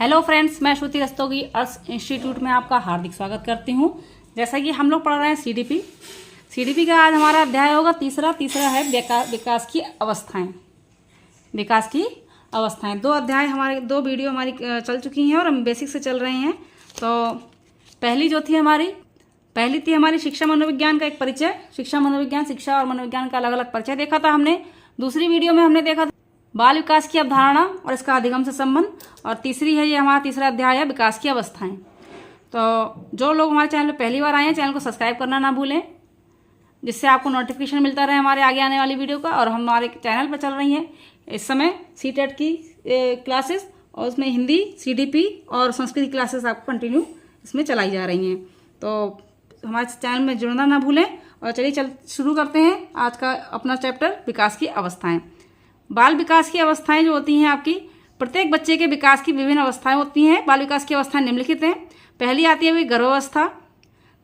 Hello friends, मैं श्रुति रस्तोगी अर्थ institute में आपका हार्दिक स्वागत करती हूँ। जैसा कि हम लोग पढ़ रहे हैं सीडीपी का आज हमारा अध्याय होगा तीसरा है विकास की अवस्थाएं। दो वीडियो हमारी चल चुकी हैं और हम बेसिक से चल रहे हैं। तो पहली थी हमारी शिक्षा मनोविज्ञान का एक परिचय। शिक्षा और मनोविज्ञान का अलग अलग परिचय देखा था हमने। दूसरी वीडियो में हमने देखा था बाल विकास की अवधारणा और इसका अधिगम से संबंध। और तीसरी है, ये हमारा तीसरा अध्याय है विकास की अवस्थाएं। तो जो लोग हमारे चैनल पर पहली बार आए हैं, चैनल को सब्सक्राइब करना ना भूलें, जिससे आपको नोटिफिकेशन मिलता रहे हमारे आगे आने वाली वीडियो का। और हमारे चैनल पर चल रही हैं इस समय सीटेट की क्लासेस, और उसमें हिंदी, सीडीपी और संस्कृत की क्लासेस आपको कंटिन्यू इसमें चलाई जा रही हैं। तो हमारे चैनल में जुड़ना ना भूलें। और चलिए शुरू करते हैं आज का अपना चैप्टर विकास की अवस्थाएं। बाल विकास की अवस्थाएं जो होती हैं आपकी, प्रत्येक बच्चे के विकास की विभिन्न अवस्थाएं होती हैं। बाल विकास की अवस्थाएं निम्नलिखित हैं। पहली आती है वही गर्भावस्था।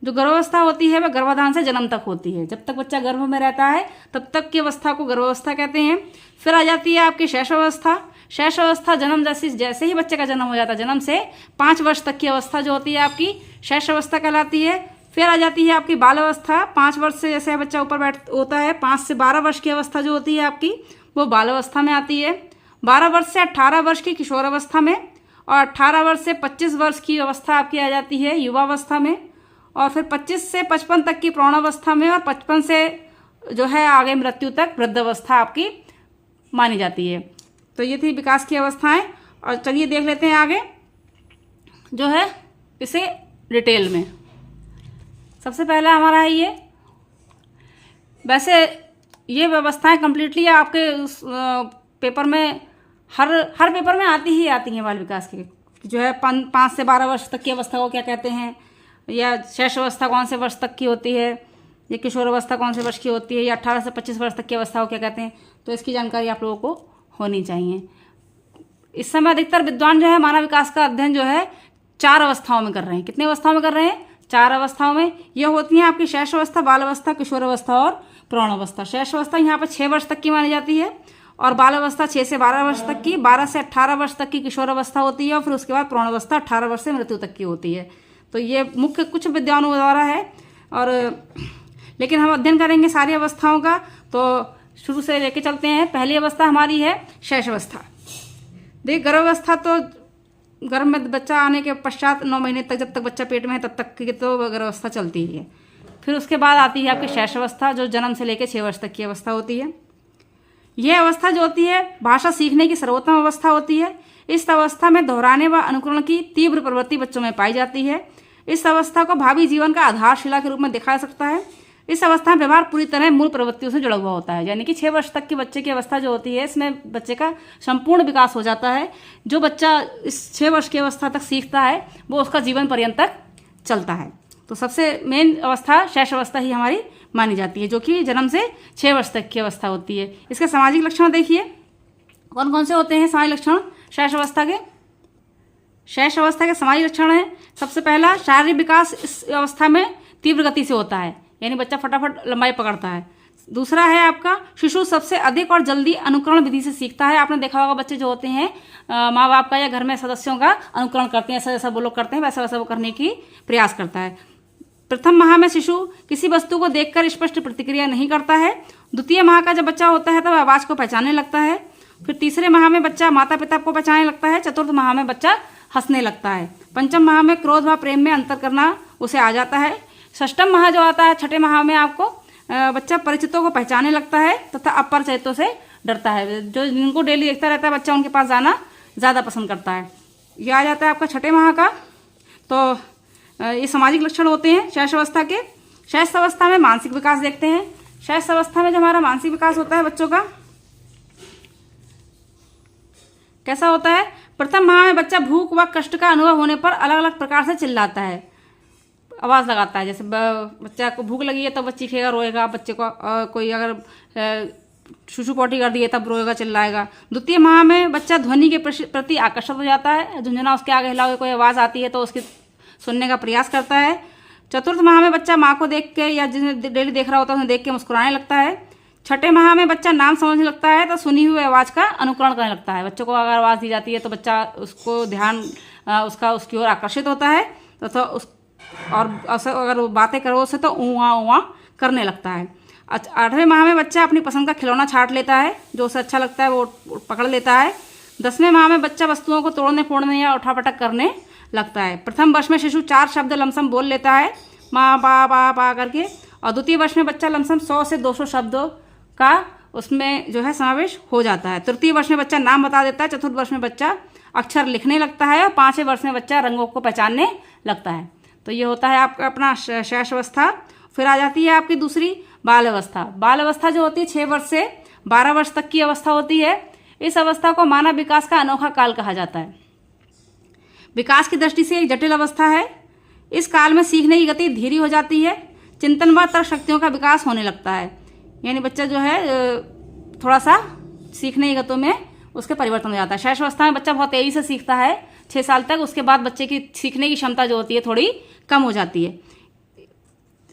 जो गर्भावस्था होती है वह गर्भाधान से जन्म तक होती है। जब तक बच्चा गर्भ में रहता है तब तक की अवस्था को गर्भावस्था कहते हैं। फिर आ जाती है आपकी शैशवावस्था। जन्म जैसे ही बच्चे का जन्म हो जाता है, जन्म से 5 वर्ष तक की अवस्था जो होती है आपकी शैशवावस्था कहलाती है। फिर आ जाती है आपकी बाल अवस्था। 5 वर्ष से जैसे बच्चा ऊपर होता है, 5 से 12 वर्ष की अवस्था जो होती है आपकी, वो बाल अवस्था में आती है। 12 वर्ष से 18 वर्ष की किशोर अवस्था में, और 18 वर्ष से 25 वर्ष की अवस्था आपकी आ जाती है युवावस्था में। और फिर 25 से 55 तक की प्रौढ़ावस्था में, और 55 से जो है आगे मृत्यु तक वृद्धावस्था आपकी मानी जाती है। तो ये थी विकास की अवस्थाएं। और चलिए देख लेते हैं आगे जो है इसे डिटेल में। सबसे पहला हमारा है ये, वैसे ये व्यवस्थाएं कम्प्लीटली आपके पेपर में हर पेपर में आती हैं बाल विकास की, जो है 5 से 12 वर्ष तक की अवस्था को क्या कहते हैं, या शैशव अवस्था कौन से वर्ष तक की होती है, या किशोर अवस्था कौन से वर्ष की होती है, या 18 से 25 वर्ष तक की अवस्था को क्या कहते हैं। तो इसकी जानकारी आप लोगों को होनी चाहिए। इस समय अधिकतर विद्वान जो है मानव विकास का अध्ययन जो है 4 अवस्थाओं में कर रहे हैं। कितने अवस्थाओं में कर रहे हैं? 4 अवस्थाओं में। ये होती हैं आपकी शैशवावस्था, बाल अवस्था, किशोर अवस्था और प्रौढ़ अवस्था। शैशवावस्था यहाँ पर 6 वर्ष तक की मानी जाती है, और बाल अवस्था 6 से 12 वर्ष तक की, 12 से 18 वर्ष तक की किशोर अवस्था होती है, और फिर उसके बाद प्रौढ़ अवस्था 18 वर्ष से मृत्यु तक की होती है। तो ये मुख्य कुछ विद्वानों द्वारा है, और लेकिन हम अध्ययन करेंगे सारी अवस्थाओं का। तो शुरू से लेके चलते हैं। पहली अवस्था हमारी है शैशवावस्था। देख, गर्भावस्था तो गर्भ में बच्चा आने के पश्चात 9 महीने तक, जब तक बच्चा पेट में है तब तक की तो गर्भावस्था चलती ही है। फिर उसके बाद आती है आपकी शैशवावस्था, जो जन्म से लेकर 6 वर्ष तक की अवस्था होती है। यह अवस्था जो होती है भाषा सीखने की सर्वोत्तम अवस्था होती है। इस अवस्था में दोहराने व अनुकरण की तीव्र प्रवृत्ति बच्चों में पाई जाती है। इस अवस्था को भावी जीवन का आधारशिला के रूप में देखा जा सकता है। इस अवस्था में व्यवहार पूरी तरह मूल प्रवृत्तियों से जुड़ा हुआ होता है। यानी कि 6 वर्ष तक के बच्चे की अवस्था जो होती है, इसमें बच्चे का संपूर्ण विकास हो जाता है। जो बच्चा इस 6 वर्ष की अवस्था तक सीखता है वो उसका जीवन पर्यंत तक चलता है। तो सबसे मेन अवस्था शैशवावस्था ही हमारी मानी जाती है, जो कि जन्म से 6 वर्ष तक की अवस्था होती है। इसके सामाजिक लक्षण देखिए कौन कौन से होते हैं। सामाजिक लक्षण शैशवावस्था के सामाजिक लक्षण हैं। सबसे पहला, शारीरिक विकास इस अवस्था में तीव्र गति से होता है, यानी बच्चा फटाफट लंबाई पकड़ता है। दूसरा है आपका, शिशु सबसे अधिक और जल्दी अनुकरण विधि से सीखता है। आपने देखा होगा बच्चे जो होते हैं माँ बाप का या घर में सदस्यों का अनुकरण करते हैं, ऐसा जैसा वो लोग करते हैं वैसा वैसा वो करने की प्रयास करता है। प्रथम माह में शिशु किसी वस्तु को देखकर स्पष्ट प्रतिक्रिया नहीं करता है। द्वितीय माह का जब बच्चा होता है तब आवाज को पहचानने लगता है। फिर तीसरे माह में बच्चा माता पिता को पहचानने लगता है। चतुर्थ माह में बच्चा हंसने लगता है। पंचम माह में क्रोध व प्रेम में अंतर करना उसे आ जाता है। षष्ठम माह जो आता है, छठे माह में आपको बच्चा परिचितों को पहचानने लगता है तथा अपरिचितों से डरता है। जो जिनको डेली देखता रहता है बच्चा, उनके पास जाना ज़्यादा पसंद करता है। यह आ जाता है आपका छठे माह का। तो ये सामाजिक लक्षण होते हैं शैशवावस्था के। शैशवावस्था में मानसिक विकास देखते हैं। शैशवावस्था में जो हमारा मानसिक विकास होता है बच्चों का कैसा होता है। प्रथम माह में बच्चा भूख व कष्ट का अनुभव होने पर अलग अलग प्रकार से चिल्लाता है, आवाज़ लगाता है। जैसे बच्चा को भूख लगी है तब बच्चा चीखेगा, रोएगा। बच्चे को कोई अगर शुशु पोटी कर दिए तब रोएगा, चिल्लाएगा। द्वितीय माह में बच्चा ध्वनि के प्रति आकर्षित हो जाता है। झुंझुना उसके आगे हिलाओगे, कोई आवाज़ आती है तो उसकी सुनने का प्रयास करता है। चतुर्थ माह में बच्चा माँ को देख के या जिन्हें डेली देख रहा होता है उन्हें देख के मुस्कुराने लगता है। छठे माह में बच्चा नाम समझने लगता है तो सुनी हुई आवाज़ का अनुकरण करने लगता है। बच्चों को अगर आवाज़ दी जाती है तो बच्चा उसको ध्यान उसकी ओर आकर्षित होता है तो अगर वो बातें करो उससे तो ऊँ ऊँ करने लगता है। 8वें माह में बच्चा अपनी पसंद का खिलौना छांट लेता है, जो उसे अच्छा लगता है वो पकड़ लेता है। 10वें माह में बच्चा वस्तुओं को तोड़ने फोड़ने या उठापटक करने लगता है। प्रथम वर्ष में शिशु 4 शब्द लमसम बोल लेता है, माँ पा करके, और द्वितीय वर्ष में बच्चा लमसम 100 से 200 शब्दों का उसमें जो है समावेश हो जाता है। तृतीय वर्ष में बच्चा नाम बता देता है। चतुर्थ वर्ष में बच्चा अक्षर लिखने लगता है और 5वें वर्ष में बच्चा रंगों को पहचानने लगता है। तो ये होता है आपका अपना शैशव अवस्था। फिर आ जाती है आपकी दूसरी बाल अवस्था। बाल अवस्था जो होती है 6 वर्ष से 12 वर्ष तक की अवस्था होती है। इस अवस्था को मानव विकास का अनोखा काल कहा जाता है। विकास की दृष्टि से एक जटिल अवस्था है। इस काल में सीखने की गति धीरे हो जाती है, चिंतन व तर्क शक्तियों का विकास होने लगता है। यानी बच्चा जो है थोड़ा सा सीखने की गतियों में उसके परिवर्तन हो जाता है। शैशव अवस्था में बच्चा बहुत तेजी से सीखता है 6 साल तक। उसके बाद बच्चे की सीखने की क्षमता जो होती है थोड़ी कम हो जाती है।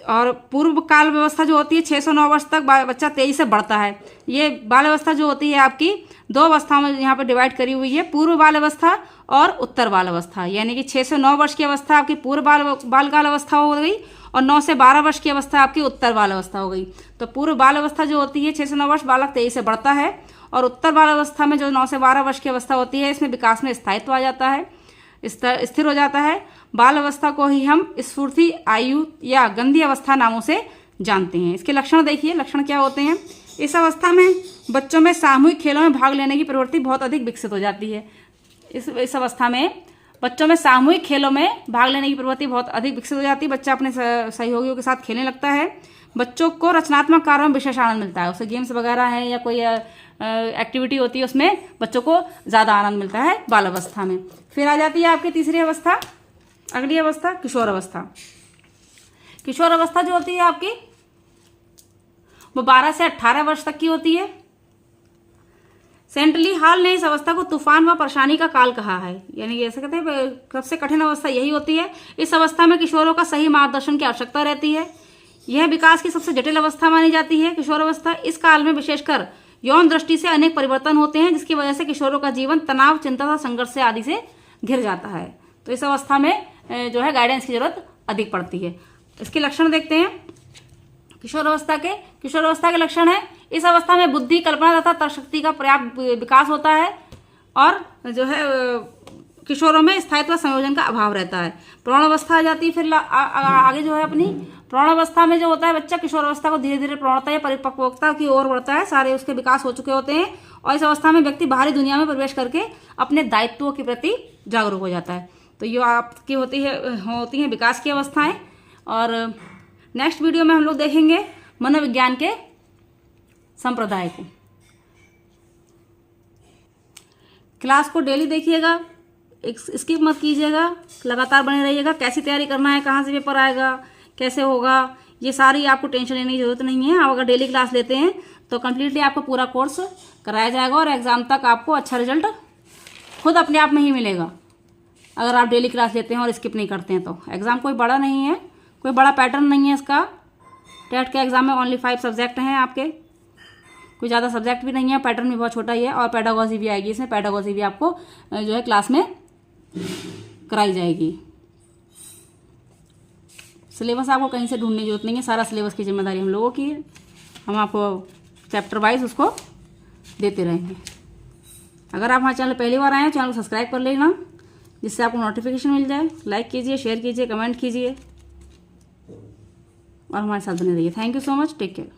और पूर्व काल व्यवस्था जो होती है 6 से 9 वर्ष तक बच्चा तेजी से बढ़ता है। ये बाल अवस्था जो होती है आपकी 2 अवस्थाओं में यहाँ पर डिवाइड करी हुई है, पूर्व बाल अवस्था और उत्तर बाल अवस्था। यानी कि 6 से 9 वर्ष की अवस्था आपकी पूर्व बाल काल अवस्था हो गई और 9 से 12 वर्ष की अवस्था आपकी उत्तर बाल अवस्था हो गई। तो पूर्व बाल अवस्था जो होती है 6 से 9 वर्ष बालक तेजी से बढ़ता है, और उत्तर बाल अवस्था में जो 9 से 12 वर्ष की अवस्था होती है इसमें विकास में स्थायित्व आ जाता है, स्थिर हो जाता है। बाल अवस्था को ही हम स्फूर्ति आयु या गंधी अवस्था नामों से जानते हैं। इसके लक्षण देखिए, लक्षण क्या होते हैं। इस अवस्था में बच्चों में सामूहिक खेलों में भाग लेने की प्रवृत्ति बहुत अधिक विकसित हो जाती है। इस अवस्था में बच्चों में सामूहिक खेलों में भाग लेने की प्रवृत्ति बहुत अधिक विकसित हो जाती है। बच्चा अपने सहयोगियों के साथ खेलने लगता है। बच्चों को रचनात्मक कार्यों में विशेष आनंद मिलता है। उसे गेम्स वगैरह है या कोई एक्टिविटी होती है उसमें बच्चों को ज़्यादा आनंद मिलता है बाल अवस्था में। फिर आ जाती है आपकी तीसरी अवस्था, अगली अवस्था किशोर अवस्था। किशोर अवस्था जो होती है आपकी वो 12 से 18 वर्ष तक की होती है। सेंटली हॉल ने इस अवस्था को तूफान व परेशानी का काल कहा है। यानी ऐसे कहते हैं सबसे कठिन अवस्था यही होती है। इस अवस्था में किशोरों का सही मार्गदर्शन की आवश्यकता रहती है। यह विकास की सबसे जटिल अवस्था मानी जाती है किशोर अवस्था। इस काल में विशेषकर यौन दृष्टि से अनेक परिवर्तन होते हैं, जिसकी वजह से किशोरों का जीवन तनाव, चिंता तथा संघर्ष से आदि से घिर जाता है। तो इस अवस्था में जो है गाइडेंस की जरूरत अधिक पड़ती है। इसके लक्षण देखते हैं किशोर अवस्था के। किशोर अवस्था के लक्षण है, इस अवस्था में बुद्धि, कल्पना तथा तर्क शक्ति का पर्याप्त विकास होता है और जो है किशोरों में स्थायित्व संयोजन का अभाव रहता है। प्रौढ़ अवस्था आ जाती है। फिर आगे जो है अपनी प्रौढ़ अवस्था में जो होता है बच्चा किशोर अवस्था को धीरे धीरे प्रौढ़ता या परिपक्वता की ओर बढ़ता है। सारे उसके विकास हो चुके होते हैं और इस अवस्था में व्यक्ति बाहरी दुनिया में प्रवेश करके अपने दायित्वों के प्रति जागरूक हो जाता है। तो ये आपकी होती हैं विकास की अवस्थाएं। और नेक्स्ट वीडियो में हम लोग देखेंगे मनोविज्ञान के संप्रदाय को। क्लास को डेली देखिएगा, स्किप मत कीजिएगा, लगातार बने रहिएगा। कैसी तैयारी करना है, कहाँ से पेपर आएगा, कैसे होगा, ये सारी आपको टेंशन लेने की जरूरत नहीं है। आप अगर डेली क्लास लेते हैं तो कम्प्लीटली आपको पूरा कोर्स कराया जाएगा और एग्जाम तक आपको अच्छा रिजल्ट खुद अपने आप में ही मिलेगा अगर आप डेली क्लास लेते हैं और स्किप नहीं करते हैं। तो एग्ज़ाम कोई बड़ा नहीं है, कोई बड़ा पैटर्न नहीं है इसका। टेट के एग्ज़ाम में ओनली 5 सब्जेक्ट हैं आपके, कोई ज़्यादा सब्जेक्ट भी नहीं है, पैटर्न भी बहुत छोटा ही है और पेडागोजी भी आएगी इसमें। पेडागोजी भी आपको जो है क्लास में कराई जाएगी। सिलेबस आपको कहीं से ढूंढने की जरूरत नहीं है, सारा सिलेबस की जिम्मेदारी हम लोगों की है। हम आपको चैप्टर वाइज उसको देते रहेंगे। अगर आप हमारे चैनल पहली बार आए हैं चैनल को सब्सक्राइब कर लेना, जिससे आपको नोटिफिकेशन मिल जाए। लाइक कीजिए, शेयर कीजिए, कमेंट कीजिए और हमारे साथ बने रहिए। Thank you so much, take care.